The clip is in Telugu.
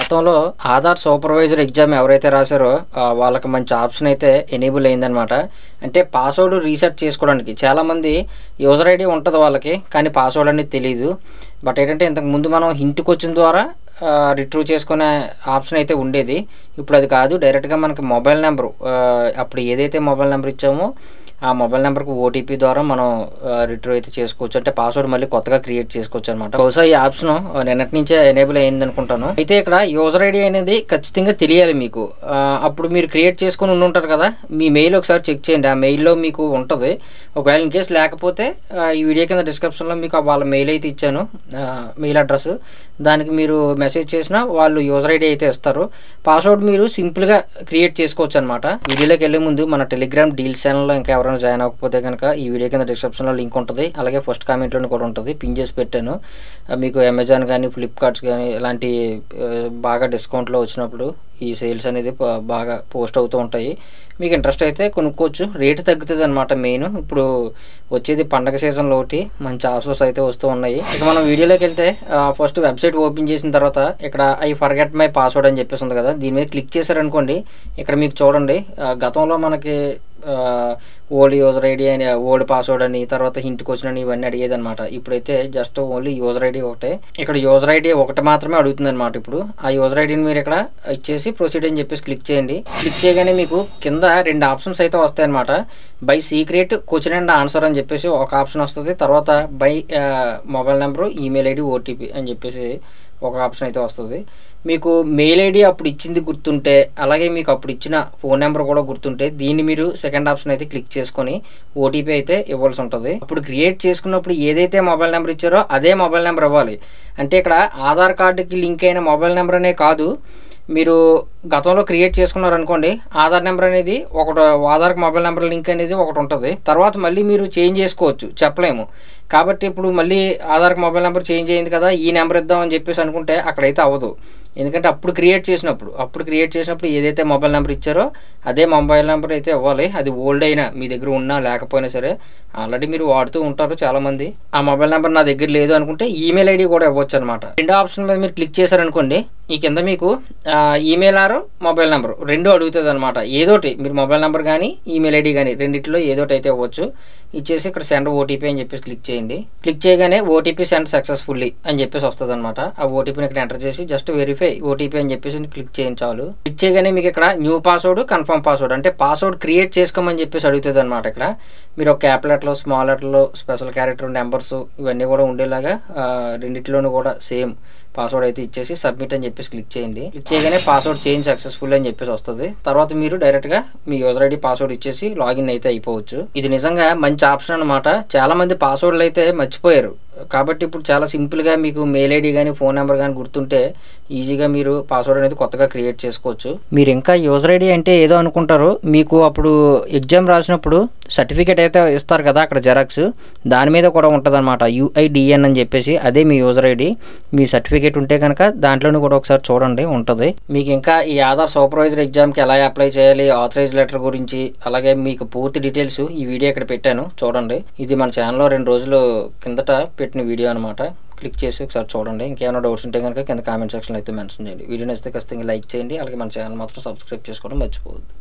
గతంలో ఆధార్ సూపర్వైజర్ ఎగ్జామ్ ఎవరైతే రాశారో వాళ్ళకి మంచి ఆప్షన్ అయితే ఎనేబుల్ అయిందనమాట. అంటే పాస్వర్డ్ రీసెట్ చేసుకోవడానికి చాలామంది యూజర్ ఐడి ఉంటుంది వాళ్ళకి, కానీ పాస్వర్డ్ అనేది తెలియదు. బట్ ఏంటంటే ఇంతకుముందు మనం ఇంటికి వచ్చిన ద్వారా రిట్రీవ్ చేసుకునే ఆప్షన్ అయితే ఉండేది. ఇప్పుడు అది కాదు, డైరెక్ట్గా మనకి మొబైల్ నెంబరు అప్పుడు ఏదైతే మొబైల్ నెంబర్ ఇచ్చామో ఆ మొబైల్ నెంబర్కి ఓటీపీ ద్వారా మనం రిట్రీవ్ అయితే చేసుకోవచ్చు. అంటే పాస్వర్డ్ మళ్ళీ కొత్తగా క్రియేట్ చేసుకోవచ్చు అనమాట. బహుశా ఈ ఆప్షన్ నిన్నటి నుంచే ఎనేబుల్ అయింది అనుకుంటాను. అయితే ఇక్కడ యూజర్ ఐడి అనేది ఖచ్చితంగా తెలియాలి మీకు. అప్పుడు మీరు క్రియేట్ చేసుకుని ఉంటారు కదా, మీ మెయిల్ ఒకసారి చెక్ చేయండి. ఆ మెయిల్లో మీకు ఉంటుంది. ఒకవేళ ఇన్ కేసు లేకపోతే ఈ వీడియో కింద డిస్క్రిప్షన్లో మీకు వాళ్ళ మెయిల్ అయితే ఇచ్చాను, మెయిల్ అడ్రస్. దానికి మీరు మెసేజ్ చేసినా వాళ్ళు యూజర్ ఐడి అయితే ఇస్తారు. పాస్వర్డ్ మీరు సింపుల్గా క్రియేట్ చేసుకోవచ్చు అనమాట. వీడియోలోకి వెళ్ళే ముందు మన టెలిగ్రామ్ డీల్స్ ఛానల్లో ఇంకా ఎవరైనా జాయిన్ అవ్వకపోతే కనుక ఈ వీడియో కింద డిస్క్రిప్షన్లో లింక్ ఉంటుంది, అలాగే ఫస్ట్ కామెంట్లోనే కూడా ఉంటుంది, పిన్ చేసి పెట్టాను. మీకు అమెజాన్ కానీ ఫ్లిప్కార్ట్స్ కానీ ఇలాంటి బాగా డిస్కౌంట్లో వచ్చినప్పుడు ఈ సేల్స్ అనేది బాగా పోస్ట్ అవుతూ ఉంటాయి. మీకు ఇంట్రెస్ట్ అయితే కొనుక్కోవచ్చు, రేటు తగ్గుతుంది అనమాట. మెయిన్ ఇప్పుడు వచ్చేది పండగ సీజన్లో ఒకటి మంచి ఆఫర్స్ అయితే వస్తూ ఉన్నాయి. ఇక మనం వీడియోలోకి వెళ్తే ఫస్ట్ వెబ్సైట్ ఓపెన్ చేసిన తర్వాత ఇక్కడ ఐ ఫర్గెట్ మై పాస్వర్డ్ అని చెప్పేసి ఉంది కదా, దీని మీద క్లిక్ చేశారనుకోండి. ఇక్కడ మీకు చూడండి, గతంలో మనకి ఓల్డ్ యూజర్ ఐడి అని, ఓల్డ్ పాస్వర్డ్ అని, తర్వాత ఇంటికి వచ్చిన ఇవన్నీ అడిగేది అనమాట. ఇప్పుడైతే జస్ట్ ఓన్లీ యూజర్ ఐడి ఒకటే. ఇక్కడ యూజర్ ఐడి ఒకటి మాత్రమే అడుగుతుంది అనమాట. ఇప్పుడు ఆ యూజర్ ఐడిని మీరు ఇక్కడ ఇచ్చేసి ప్రొసీడ్ అని చెప్పేసి క్లిక్ చేయండి. క్లిక్ చేయగానే మీకు కింద 2 ఆప్షన్స్ అయితే వస్తాయి అనమాట. By secret question and answer అని చెప్పేసి ఒక ఆప్షన్ వస్తుంది. తర్వాత by mobile number, email ID, OTP అని చెప్పేసి ఒక ఆప్షన్ అయితే వస్తుంది. మీకు మెయిల్ ఐడి అప్పుడు ఇచ్చింది గుర్తుంటే, అలాగే మీకు అప్పుడు ఇచ్చిన ఫోన్ నెంబర్ కూడా గుర్తుంటే, దీన్ని మీరు సెకండ్ ఆప్షన్ అయితే క్లిక్ చేసుకొని ఓటీపీ అయితే ఇవ్వాల్సి ఉంటుంది. అప్పుడు క్రియేట్ చేసుకున్నప్పుడు ఏదైతే మొబైల్ నెంబర్ ఇచ్చారో అదే మొబైల్ నెంబర్ ఇవ్వాలి. అంటే ఇక్కడ ఆధార్ కార్డుకి లింక్ అయిన మొబైల్ నెంబర్ అనే కాదు, మీరు గతంలో క్రియేట్ చేసుకున్నారనుకోండి, ఆధార్ నెంబర్ అనేది ఒకటి, ఆధార్కి మొబైల్ నెంబర్ లింక్ అనేది ఒకటి ఉంటుంది. తర్వాత మళ్ళీ మీరు చేంజ్ చేసుకోవచ్చు, చెప్పలేము. కాబట్టి ఇప్పుడు మళ్ళీ ఆధార్కి మొబైల్ నెంబర్ చేంజ్ అయింది కదా, ఈ నెంబర్ ఇద్దామని చెప్పేసి అనుకుంటే అక్కడైతే అవ్వదు. ఎందుకంటే అప్పుడు క్రియేట్ చేసినప్పుడు ఏదైతే మొబైల్ నెంబర్ ఇచ్చారో అదే మొబైల్ నెంబర్ అయితే ఇవ్వాలి. అది ఓల్డ్ అయినా మీ దగ్గర ఉన్నా లేకపోయినా సరే, ఆల్రెడీ మీరు వాడుతూ ఉంటారు చాలామంది, ఆ మొబైల్ నెంబర్ నా దగ్గర లేదు అనుకుంటే ఈమెయిల్ ఐడి కూడా ఇవ్వచ్చు అనమాట. రెండో ఆప్షన్ మీద మీరు క్లిక్ చేశారనుకోండి, ఈ కింద మీకు ఈమెయిల్ ఆర్ మొబైల్ నెంబర్ రెండు అడుగుతుంది అనమాట. ఏదోటి మీరు మొబైల్ నెంబర్ కానీ ఈమెయిల్ ఐడి కానీ రెండిట్లో ఏదోటి అయితే ఇవ్వచ్చు. ఇచ్చేసి ఇక్కడ సెండ్ ఓటీపీ అని చెప్పేసి క్లిక్ చేయండి. క్లిక్ చేయగానే ఓటీపీ సెండ్ సక్సెస్ఫుల్లీ అని చెప్పేసి వస్తుంది అనమాట. ఆ ఓటీపీని ఇక్కడ ఎంటర్ చేసి జస్ట్ వెరిఫై ఓటీపీ అని చెప్పేసి క్లిక్ చేయండి చాలు. క్లిక్ చేయగానే మీకు ఇక్కడ న్యూ పాస్వర్డ్, కన్ఫర్మ్ పాస్వర్డ్, అంటే పాస్వర్డ్ క్రియేట్ చేసుకోమని చెప్పేసి అడుగుతుంది అనమాట. ఇక్కడ మీరు ఒక క్యాపిటల్ లెటర్లో, స్మాల్ లెటర్లో, స్పెషల్ క్యారెక్టర్, నెంబర్స్ ఇవన్నీ కూడా ఉండేలాగా రెండింటిలోనూ కూడా సేమ్ పాస్వర్డ్ అయితే ఇచ్చేసి సబ్మిట్ అని చెప్పేసి క్లిక్ చేయండి. క్లిక్ చేయగానే పాస్వర్డ్ చేంజ్ సక్సెస్ఫుల్ అని చెప్పేసి వస్తుంది. తర్వాత మీరు డైరెక్ట్గా మీ యూజర్ ఐడి పాస్వర్డ్ ఇచ్చేసి లాగిన్ అయితే అయిపోవచ్చు. ఇది నిజంగా మంచి ఆప్షన్ అనమాట. చాలా మంది పాస్వర్డ్లు అయితే మర్చిపోయారు. కాబట్టి ఇప్పుడు చాలా సింపుల్గా మీకు మెయిల్ ఐడి కానీ ఫోన్ నెంబర్ కానీ గుర్తుంటే ఈజీగా మీరు పాస్వర్డ్ అనేది కొత్తగా క్రియేట్ చేసుకోవచ్చు. మీరు ఇంకా యూజర్ ఐడి అంటే ఏదో అనుకుంటారు, మీకు అప్పుడు ఎగ్జామ్ రాసినప్పుడు సర్టిఫికేట్ అయితే ఇస్తారు కదా, అక్కడ జెరాక్స్, దాని మీద కూడా ఉంటుంది అనమాట, UIDN అని చెప్పేసి. అదే మీ యూజర్ ఐడి. మీ సర్టిఫికేట్ ఉంటే కనుక దాంట్లోనూ కూడా ఒకసారి చూడండి, ఉంటుంది. మీకు ఇంకా ఈ ఆధార్ సూపర్వైజర్ ఎగ్జామ్కి ఎలా అప్లై చేయాలి, ఆథరైజ్ లెటర్ గురించి, అలాగే మీకు పూర్తి డీటెయిల్స్ ఈ వీడియో ఇక్కడ పెట్టాను, చూడండి. ఇది మన ఛానల్లో 2 రోజుల కిందట పెట్టిన వీడియో అనమాట. క్లిక్ చేసి ఒకసారి చూడండి. ఇంకేమైనా డౌట్స్ ఉంటే కనుక కింద కామెంట్ సెక్షన్లో అయితే మెన్షన్ చేయండి. వీడియో నచ్చితే ఖచ్చితంగా లైక్ చేయండి, అలాగే మన ఛానల్ మాత్రం సబ్స్క్రైబ్ చేసుకోవడం మర్చిపోవద్దు.